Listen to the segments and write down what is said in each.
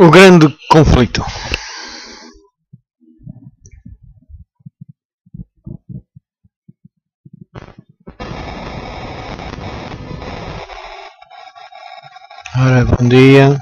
O grande conflito. Ora, bom dia.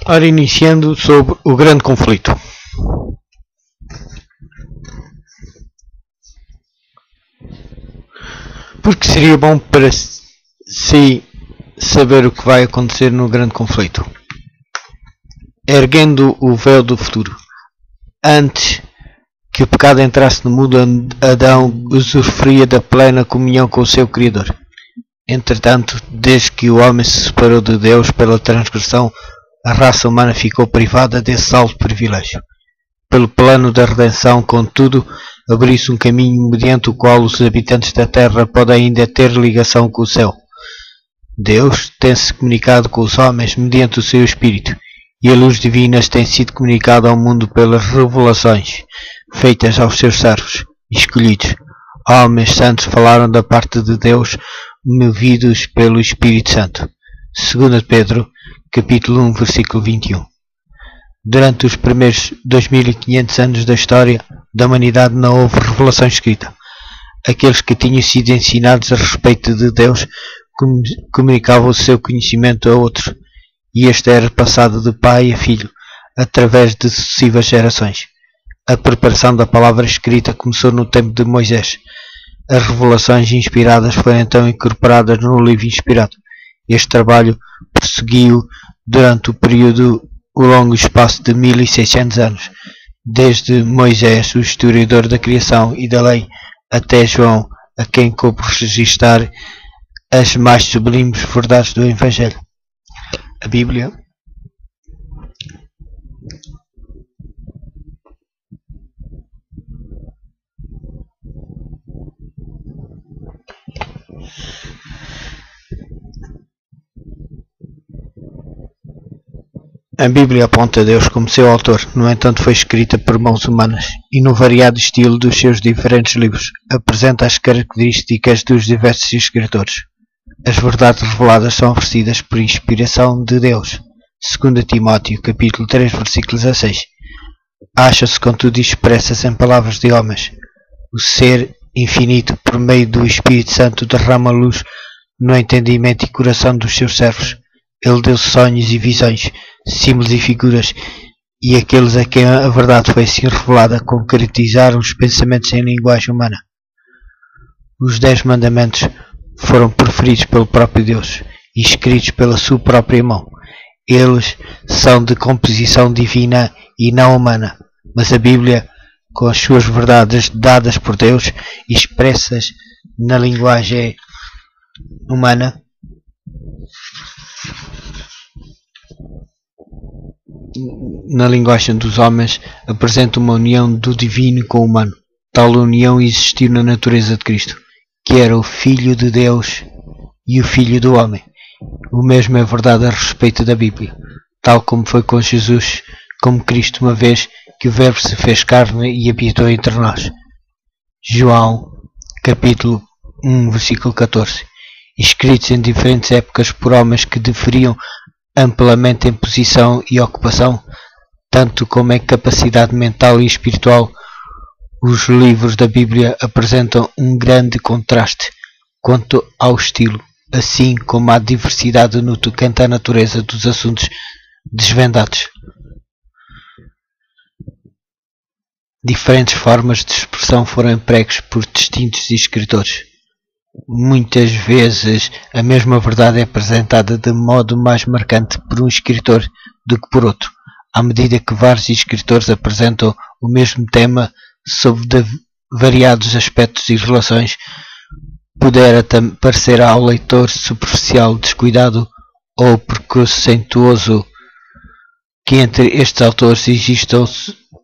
Ora, iniciando sobre o grande conflito. Porque seria bom para si saber o que vai acontecer no grande conflito. Erguendo o véu do futuro. Antes que o pecado entrasse no mundo, Adão usufruía da plena comunhão com o seu Criador. Entretanto, desde que o homem se separou de Deus pela transgressão, a raça humana ficou privada desse alto privilégio. Pelo plano da redenção, contudo, abriu-se um caminho mediante o qual os habitantes da terra podem ainda ter ligação com o céu. Deus tem-se comunicado com os homens mediante o seu Espírito, e a luz divina tem sido comunicada ao mundo pelas revelações feitas aos seus servos escolhidos. Homens santos falaram da parte de Deus, movidos pelo Espírito Santo. 2 Pedro, capítulo 1, versículo 21. Durante os primeiros 2500 anos da história da humanidade não houve revelação escrita. Aqueles que tinham sido ensinados a respeito de Deus comunicavam o seu conhecimento a outros, e este era passado de pai a filho, através de sucessivas gerações. A preparação da palavra escrita começou no tempo de Moisés. As revelações inspiradas foram então incorporadas no livro inspirado. Este trabalho prosseguiu durante o longo espaço de 1600 anos, desde Moisés, o historiador da criação e da lei, até João, a quem coube registrar as mais sublimes verdades do Evangelho. A Bíblia aponta a Deus como seu autor, no entanto foi escrita por mãos humanas, e no variado estilo dos seus diferentes livros, apresenta as características dos diversos escritores. As verdades reveladas são oferecidas por inspiração de Deus. 2 Timóteo, capítulo 3, versículo 16. Acham-se, contudo, expressas em palavras de homens. O ser infinito, por meio do Espírito Santo, derrama luz no entendimento e coração dos seus servos. Ele deu sonhos e visões, símbolos e figuras, e aqueles a quem a verdade foi assim revelada concretizaram os pensamentos em linguagem humana. Os 10 mandamentos foram proferidos pelo próprio Deus e escritos pela sua própria mão. Eles são de composição divina e não humana, mas a Bíblia, com as suas verdades dadas por Deus, expressas na linguagem humana, na linguagem dos homens, apresenta uma união do divino com o humano. Tal união existiu na natureza de Cristo, que era o Filho de Deus e o Filho do homem. O mesmo é verdade a respeito da Bíblia. tal como foi com Jesus, como Cristo, uma vez que o Verbo se fez carne e habitou entre nós. João, capítulo 1, versículo 14. Escritos em diferentes épocas por homens que diferiam amplamente em posição e ocupação, tanto como em capacidade mental e espiritual, os livros da Bíblia apresentam um grande contraste quanto ao estilo, assim como à diversidade no tocante à natureza dos assuntos desvendados. Diferentes formas de expressão foram empregues por distintos escritores. Muitas vezes a mesma verdade é apresentada de modo mais marcante por um escritor do que por outro, à medida que vários escritores apresentam o mesmo tema sob variados aspectos e relações. Pudera parecer ao leitor superficial, descuidado ou preconceituoso que entre estes autores existam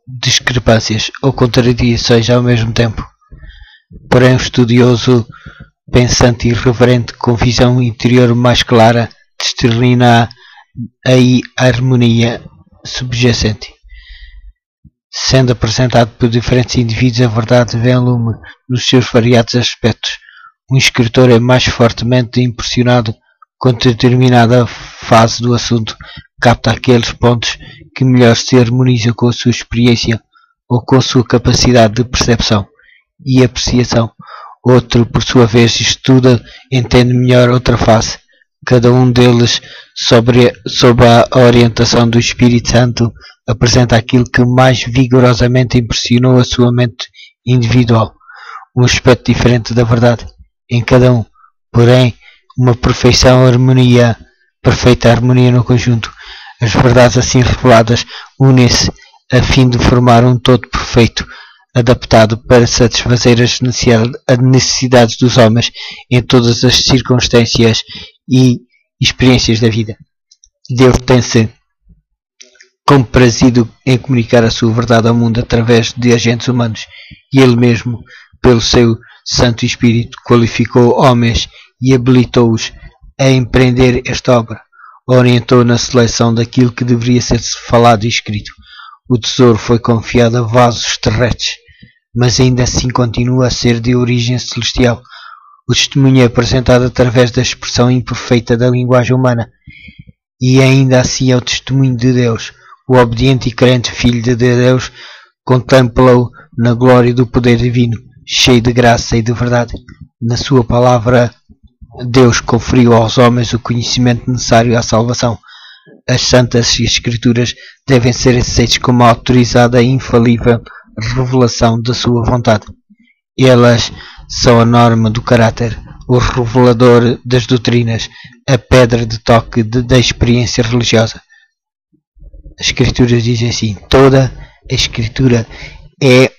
discrepâncias ou contradições ao mesmo tempo. Porém, o estudioso, pensante e reverente, com visão interior mais clara, discerna aí a harmonia subjacente. Sendo apresentado por diferentes indivíduos, a verdade vem ao lume nos seus variados aspectos. Um escritor é mais fortemente impressionado com determinada fase do assunto, capta aqueles pontos que melhor se harmonizam com a sua experiência ou com a sua capacidade de percepção e apreciação. Outro, por sua vez, estuda, entende melhor outra fase. Cada um deles, sob a orientação do Espírito Santo, apresenta aquilo que mais vigorosamente impressionou a sua mente individual, um aspecto diferente da verdade em cada um, porém uma perfeita harmonia no conjunto. As verdades assim reveladas unem-se a fim de formar um todo perfeito, adaptado para satisfazer as necessidades dos homens em todas as circunstâncias e experiências da vida. Deus tem-se comprazido em comunicar a sua verdade ao mundo através de agentes humanos, e Ele mesmo, pelo seu Santo Espírito, qualificou homens e habilitou-os a empreender esta obra. Orientou na seleção daquilo que deveria ser falado e escrito. O tesouro foi confiado a vasos terrestres, mas ainda assim continua a ser de origem celestial. O testemunho é apresentado através da expressão imperfeita da linguagem humana, e ainda assim é o testemunho de Deus. O obediente e crente Filho de Deus contempla-o na glória do poder divino, cheio de graça e de verdade. Na sua palavra, Deus conferiu aos homens o conhecimento necessário à salvação. As Santas Escrituras devem ser aceitas como a autorizada e infalível revelação da sua vontade. Elas são a norma do caráter, o revelador das doutrinas, a pedra de toque da experiência religiosa. As Escrituras dizem assim: toda a Escritura é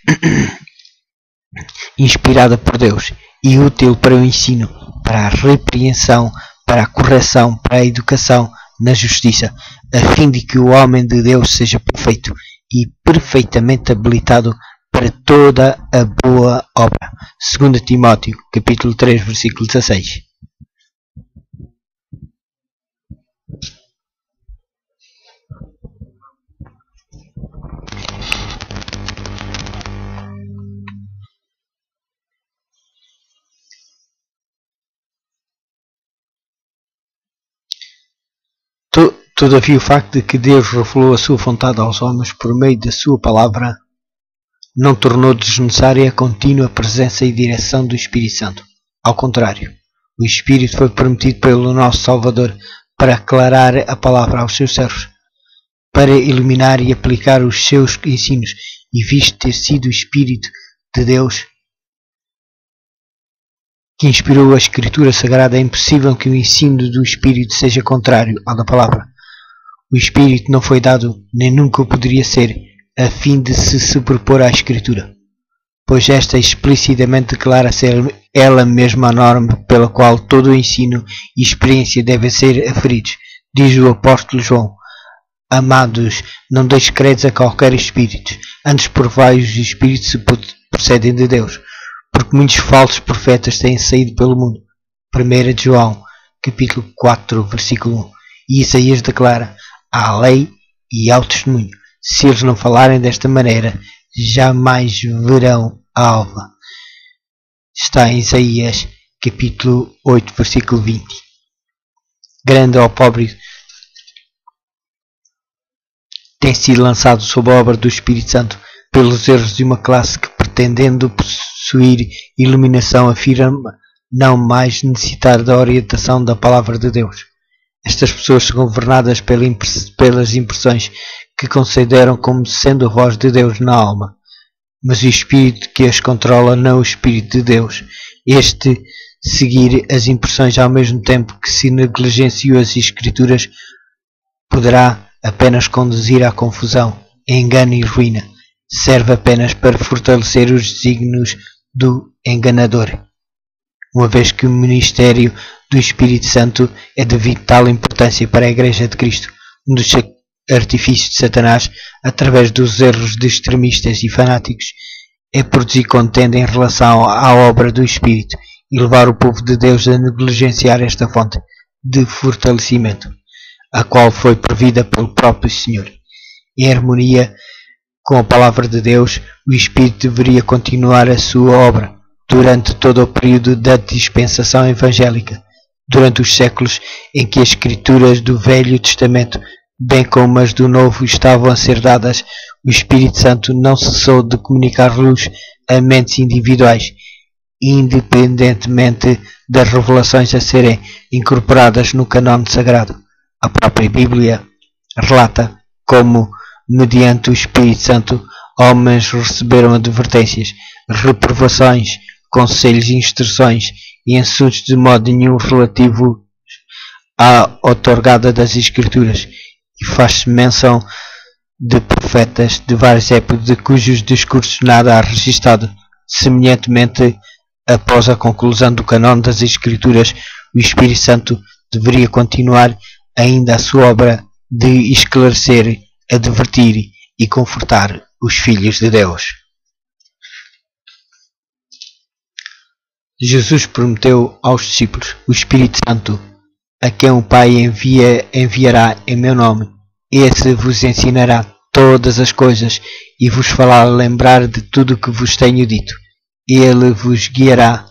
inspirada por Deus e útil para o ensino, para a repreensão, para a correção, para a educação na justiça, a fim de que o homem de Deus seja perfeito e perfeitamente habilitado para toda a boa obra. 2 Timóteo, capítulo 3, versículo 16. Todavia, o facto de que Deus revelou a sua vontade aos homens por meio da sua palavra não tornou desnecessária a contínua presença e direção do Espírito Santo. Ao contrário, o Espírito foi prometido pelo nosso Salvador para aclarar a palavra aos seus servos, para iluminar e aplicar os seus ensinos, e visto ter sido o Espírito de Deus que inspirou a Escritura Sagrada, é impossível que o ensino do Espírito seja contrário ao da palavra. O Espírito não foi dado, nem nunca o poderia ser, a fim de se superpor à Escritura, pois esta explicitamente declara ser ela mesma a norma pela qual todo o ensino e experiência devem ser aferidos. Diz o apóstolo João: amados, não deis créditos a qualquer espírito, antes provai os espíritos se procedem de Deus, porque muitos falsos profetas têm saído pelo mundo. 1 João, capítulo 4, versículo 1. E Isaías declara: à lei e ao testemunho. Se eles não falarem desta maneira, jamais verão a alva. Está em Isaías, capítulo 8, versículo 20. Grande ou pobre tem sido lançado sob a obra do Espírito Santo pelos erros de uma classe que, pretendendo possuir iluminação, afirma não mais necessitar da orientação da palavra de Deus. Estas pessoas são governadas pelas impressões que consideram como sendo a voz de Deus na alma, mas o Espírito que as controla não é o Espírito de Deus. Este seguir as impressões ao mesmo tempo que se negligenciou as Escrituras poderá apenas conduzir à confusão, engano e ruína. Serve apenas para fortalecer os desígnios do enganador. Uma vez que o ministério do Espírito Santo é de vital importância para a Igreja de Cristo, um dos artifícios de Satanás, através dos erros de extremistas e fanáticos, é produzir contenda em relação à obra do Espírito e levar o povo de Deus a negligenciar esta fonte de fortalecimento, a qual foi provida pelo próprio Senhor. Em harmonia com a palavra de Deus, o Espírito deveria continuar a sua obra durante todo o período da dispensação evangélica, durante os séculos em que as Escrituras do Velho Testamento, bem como as do Novo, estavam a ser dadas. O Espírito Santo não cessou de comunicar luz a mentes individuais, independentemente das revelações a serem incorporadas no canone sagrado. A própria Bíblia relata como, mediante o Espírito Santo, homens receberam advertências, reprovações, conselhos e instruções e assuntos de modo nenhum relativo à outorgada das Escrituras, e faz-se menção de profetas de várias épocas de cujos discursos nada há registado. Semelhantemente, após a conclusão do canone das Escrituras, o Espírito Santo deveria continuar ainda a sua obra de esclarecer, advertir e confortar os filhos de Deus. Jesus prometeu aos discípulos: o Espírito Santo, a quem o Pai enviará em meu nome, esse vos ensinará todas as coisas e vos fará lembrar de tudo o que vos tenho dito. Ele vos guiará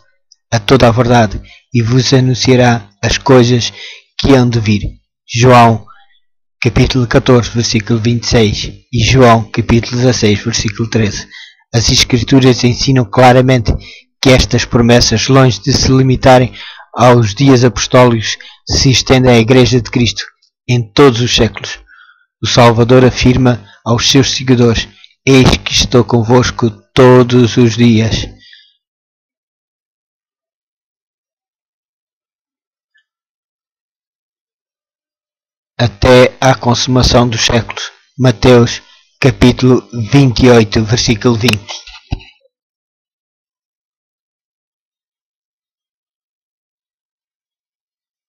a toda a verdade e vos anunciará as coisas que hão de vir. João, capítulo 14, versículo 26 e João, capítulo 16, versículo 13. As Escrituras ensinam claramente que estas promessas, longe de se limitarem aos dias apostólicos, se estendem à Igreja de Cristo em todos os séculos. O Salvador afirma aos seus seguidores: eis que estou convosco todos os dias. Até à consumação dos séculos. Mateus, capítulo 28, versículo 20.